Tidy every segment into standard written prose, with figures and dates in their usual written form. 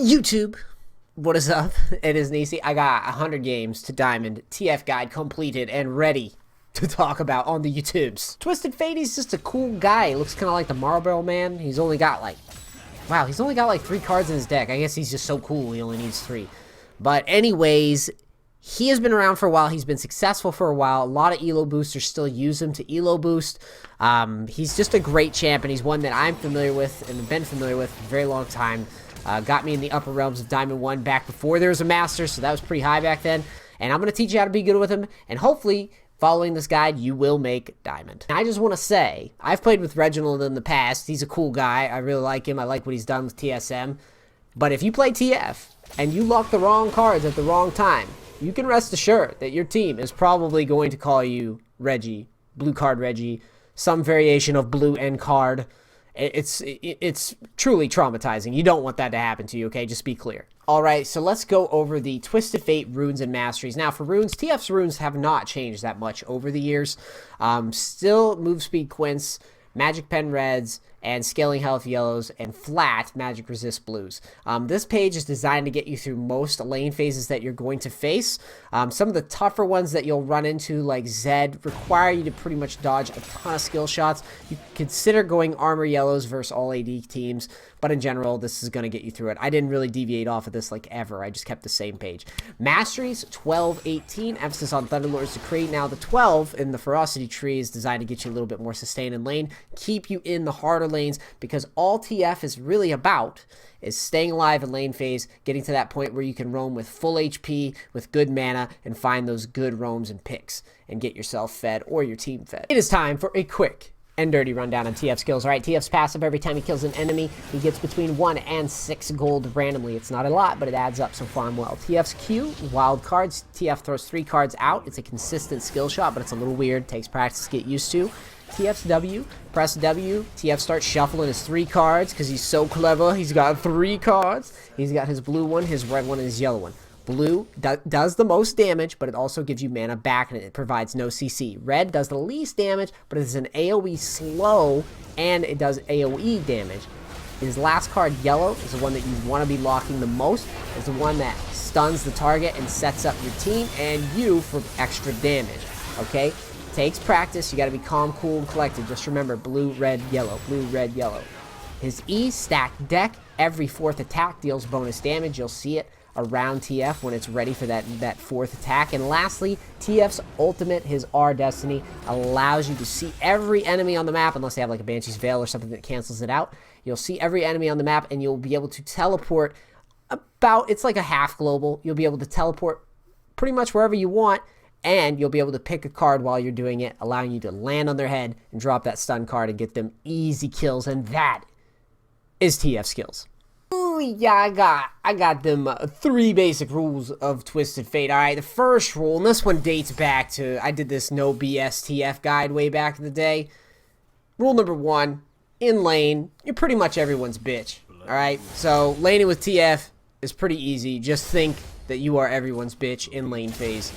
YouTube, what is up? It is Nisi. I got 100 games to Diamond, TF guide completed and ready to talk about on the YouTubes. Twisted Fate, he's just a cool guy. He looks kind of like the Marlboro Man. He's only got like, wow, he's only got like 3 cards in his deck. I guess he's just so cool, he only needs 3. But anyways, he has been around for a while. He's been successful for a while. A lot of elo boosters still use him to elo boost. He's just a great champ, and he's one that I'm familiar with and have been familiar with for a very long time. Got me in the upper realms of Diamond 1 back before there was a Master, so that was pretty high back then. And I'm going to teach you how to be good with him, and hopefully, following this guide, you will make Diamond. And I just want to say, I've played with Reginald in the past. He's a cool guy. I really like him. I like what he's done with TSM. But if you play TF, and you lock the wrong cards at the wrong time, you can rest assured that your team is probably going to call you Reggie, blue card Reggie, some variation of blue end card. It's truly traumatizing. You don't want that to happen to you, okay? Just be clear. All right, so let's go over the Twisted Fate runes and masteries. Now, for runes, TF's runes have not changed that much over the years. Still move speed quints, magic pen reds, and scaling health yellows, and flat magic resist blues. This page is designed to get you through most lane phases that you're going to face. Some of the tougher ones that you'll run into, like Zed, require you to pretty much dodge a ton of skill shots. You consider going armor yellows versus all AD teams, but in general, this is going to get you through it. I didn't really deviate off of this like ever. I just kept the same page. Masteries, 12, 18, emphasis on Thunderlord's Decree. Now, the 12 in the Ferocity tree is designed to get you a little bit more sustain in lane, keep you in the harder lanes, because all TF is really about is staying alive in lane phase, getting to that point where you can roam with full HP, with good mana, and find those good roams and picks, and get yourself fed or your team fed. It is time for a quick and dirty rundown on TF skills. All right, TF's passive, every time he kills an enemy, he gets between 1 and 6 gold randomly. It's not a lot, but it adds up, so farm well. TF's Q, wild cards. TF throws 3 cards out. It's a consistent skill shot, but it's a little weird. Takes practice to get used to. TF's W, press W. TF starts shuffling his 3 cards because he's so clever. He's got 3 cards. He's got his blue one, his red one, and his yellow one. Blue does the most damage, but it also gives you mana back, and it provides no CC. Red does the least damage, but it's an AoE slow, and it does AoE damage. His last card, yellow, is the one that you want to be locking the most. It's the one that stuns the target and sets up your team and you for extra damage, okay? Takes practice. You got to be calm, cool, and collected. Just remember, blue, red, yellow, blue, red, yellow. His E, stacked deck. Every 4th attack deals bonus damage. You'll see it around TF when it's ready for that 4th attack. And lastly, TF's ultimate, his R Destiny, allows you to see every enemy on the map, unless they have like a Banshee's Veil or something that cancels it out. You'll see every enemy on the map, and you'll be able to teleport about, it's like a half global. You'll be able to teleport pretty much wherever you want, and you'll be able to pick a card while you're doing it, allowing you to land on their head and drop that stun card and get them easy kills. And that is TF skills. Ooh, yeah, I got them 3 basic rules of Twisted Fate. All right, the first rule, and this one dates back to, I did this no BS TF guide way back in the day. Rule number 1, in lane, you're pretty much everyone's bitch. All right, so laning with TF is pretty easy. Just think that you are everyone's bitch in lane phase.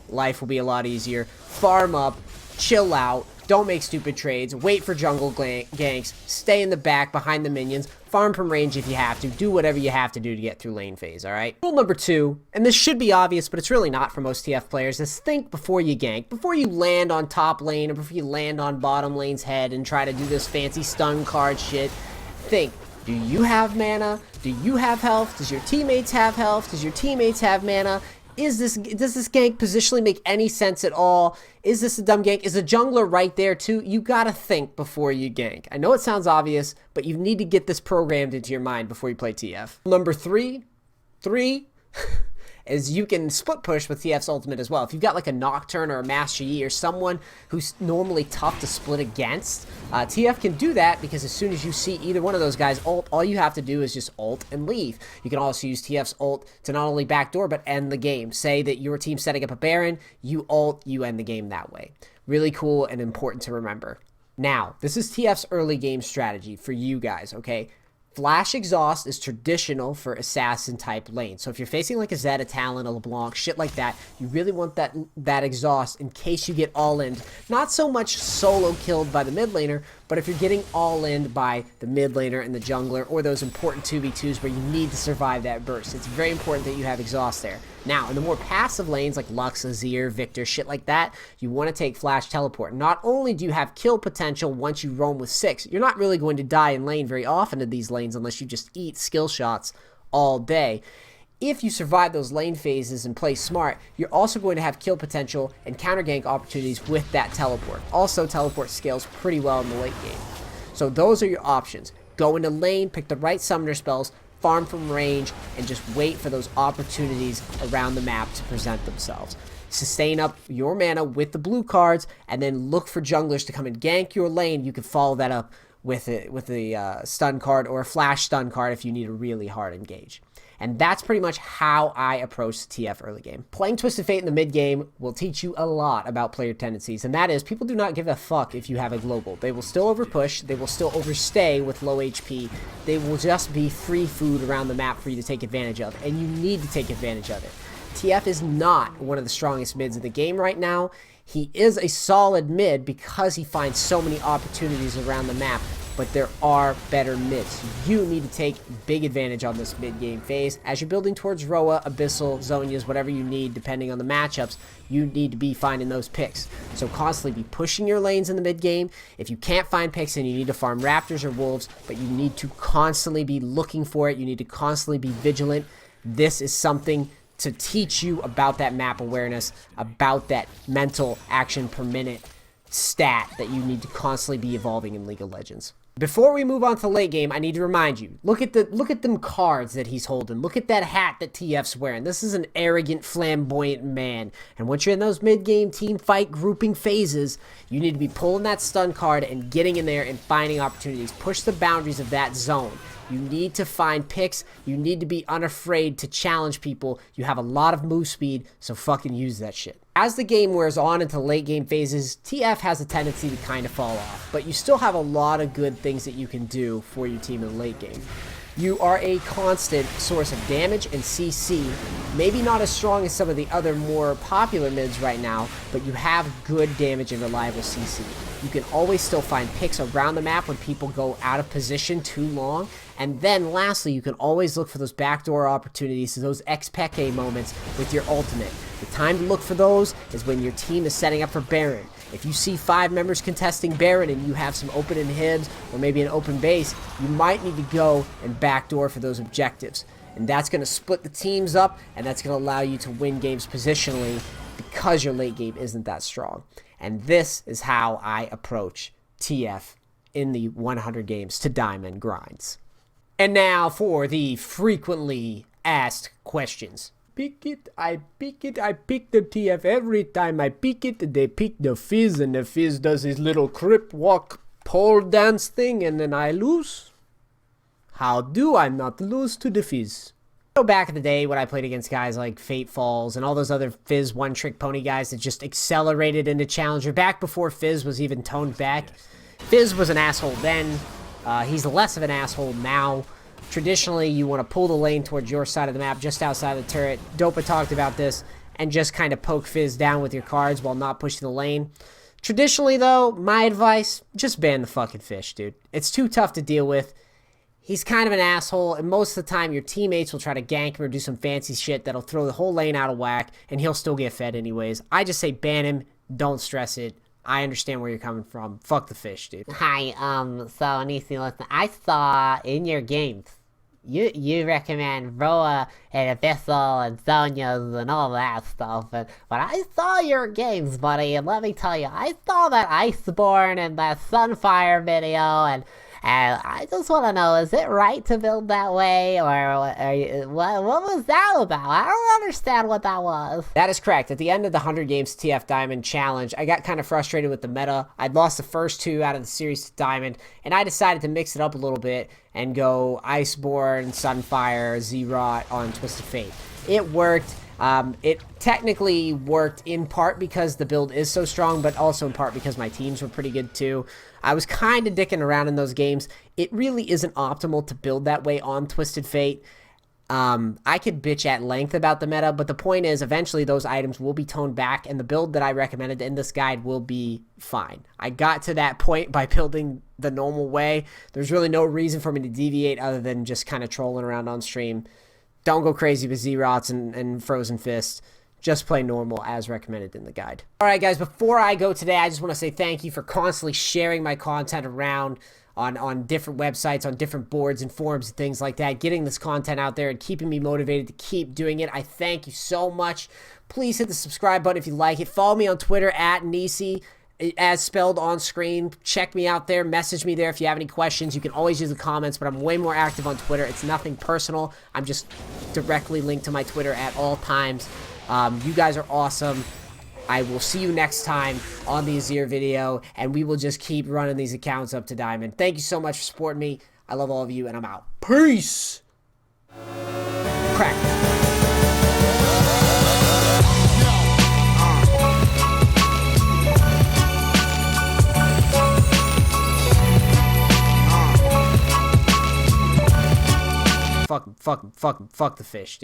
Life will be a lot easier. Farm up, chill out, don't make stupid trades, wait for jungle ganks, stay in the back behind the minions, farm from range if you have to, do whatever you have to do to get through lane phase, alright? Rule number 2, and this should be obvious, but it's really not for most TF players, is think before you gank. Before you land on top lane, or before you land on bottom lane's head and try to do this fancy stun card shit, think, do you have mana? Do you have health? Does your teammates have health? Does your teammates have mana? Does this gank positionally make any sense at all? Is this a dumb gank? Is a jungler right there too? You gotta think before you gank. I know it sounds obvious, but you need to get this programmed into your mind before you play TF. Number 3 is you can split push with TF's ultimate as well. If you've got like a Nocturne or a Master Yi or someone who's normally tough to split against, TF can do that because as soon as you see either one of those guys ult, all you have to do is just ult and leave. You can also use TF's ult to not only backdoor but end the game. Say that your team's setting up a Baron, you ult, you end the game that way. Really cool and important to remember. Now, this is TF's early game strategy for you guys, okay? Flash Exhaust is traditional for assassin type lanes. So if you're facing like a Zed, a Talon, a LeBlanc, shit like that, you really want that exhaust in case you get all in. Not so much solo killed by the mid laner, But if you're getting all in by the mid laner and the jungler, or those important 2v2s where you need to survive that burst, it's very important that you have exhaust there. Now, in the more passive lanes like Lux, Azir, Victor, shit like that, you want to take Flash Teleport. Not only do you have kill potential once you roam with 6, you're not really going to die in lane very often in these lanes unless you just eat skill shots all day. If you survive those lane phases and play smart, you're also going to have kill potential and counter gank opportunities with that teleport. Also, teleport scales pretty well in the late game. So those are your options. Go into lane, pick the right summoner spells, farm from range, and just wait for those opportunities around the map to present themselves. Sustain up your mana with the blue cards, and then look for junglers to come and gank your lane. You can follow that up with a stun card or a flash stun card if you need a really hard engage. And that's pretty much how I approach the TF early game. Playing Twisted Fate in the mid game will teach you a lot about player tendencies, and that is, people do not give a fuck if you have a global. They will still overpush, they will still overstay with low HP, they will just be free food around the map for you to take advantage of, and you need to take advantage of it. TF is not one of the strongest mids in the game right now. He is a solid mid because he finds so many opportunities around the map, but there are better mids. You need to take big advantage on this mid-game phase. As you're building towards Roa, Abyssal, Zhonya's, whatever you need, depending on the matchups, you need to be finding those picks. So constantly be pushing your lanes in the mid-game. If you can't find picks, then you need to farm Raptors or Wolves, but you need to constantly be looking for it. You need to constantly be vigilant. This is something to teach you about that map awareness, about that mental action per minute stat that you need to constantly be evolving in League of Legends. Before we move on to the late game, I need to remind you, look at them cards that he's holding. Look at that hat that TF's wearing. This is an arrogant, flamboyant man. And once you're in those mid-game team fight grouping phases, you need to be pulling that stun card and getting in there and finding opportunities. Push the boundaries of that zone. You need to find picks. You need to be unafraid to challenge people. You have a lot of move speed, so fucking use that shit. As the game wears on into late game phases, TF has a tendency to kind of fall off, but you still have a lot of good things that you can do for your team in the late game. You are a constant source of damage and CC, maybe not as strong as some of the other more popular mids right now, but you have good damage and reliable CC. You can always still find picks around the map when people go out of position too long, and then lastly, you can always look for those backdoor opportunities, those XPK moments with your ultimate. The time to look for those is when your team is setting up for Baron. If you see 5 members contesting Baron and you have some open inhibs or maybe an open base, you might need to go and backdoor for those objectives. And that's going to split the teams up, and that's going to allow you to win games positionally because your late game isn't that strong. And this is how I approach TF in the 100 games to Diamond grinds. And now for the frequently asked questions. Pick it, I pick it, I pick the TF every time I pick it. They pick the Fizz, and the Fizz does his little crip walk pole dance thing, and then I lose. How do I not lose to the Fizz? So back in the day when I played against guys like Fate Falls and all those other Fizz one-trick pony guys that just accelerated into Challenger, back before Fizz was even toned back, Fizz was an asshole then. He's less of an asshole now. Traditionally, you want to pull the lane towards your side of the map, just outside of the turret. Dopa talked about this, and just kind of poke Fizz down with your cards while not pushing the lane. Traditionally, though, my advice, just ban the fucking fish, dude. It's too tough to deal with. He's kind of an asshole, and most of the time, your teammates will try to gank him or do some fancy shit that'll throw the whole lane out of whack, and he'll still get fed anyways. I just say ban him, don't stress it. I understand where you're coming from. Fuck the fish, dude. Hi, so Nisi, listen, I saw in your games, you recommend Roa and Abyssal and Zhonya's and all that stuff, but I saw your games, buddy, and let me tell you, I saw that Iceborne and that Sunfire video, and I just want to know, is it right to build that way, or what was that about? I don't understand what that was. That is correct. At the end of the 100 Games TF Diamond Challenge, I got kind of frustrated with the meta. I'd lost the first 2 out of the series to Diamond, and I decided to mix it up a little bit and go Iceborne, Sunfire, Z-Rot on Twisted Fate. It worked. It technically worked in part because the build is so strong, but also in part because my teams were pretty good too. I was kind of dicking around in those games. It really isn't optimal to build that way on Twisted Fate. I could bitch at length about the meta, but the point is eventually those items will be toned back and the build that I recommended in this guide will be fine. I got to that point by building the normal way. There's really no reason for me to deviate other than just kind of trolling around on stream. Don't go crazy with Zerots and Frozen Fist. Just play normal as recommended in the guide. Alright guys, before I go today, I just want to say thank you for constantly sharing my content around on different websites, on different boards and forums and things like that, getting this content out there and keeping me motivated to keep doing it. I thank you so much. Please hit the subscribe button if you like it. Follow me on Twitter at Nisi, as spelled on screen. Check me out there. Message me there if you have any questions. You can always use the comments, but I'm way more active on Twitter. It's nothing personal. I'm just directly linked to my Twitter at all times. You guys are awesome. I will see you next time on the Azir video, and we will just keep running these accounts up to Diamond. Thank you so much for supporting me. I love all of you, and I'm out. Peace! Crack. Fuck the fish, dude.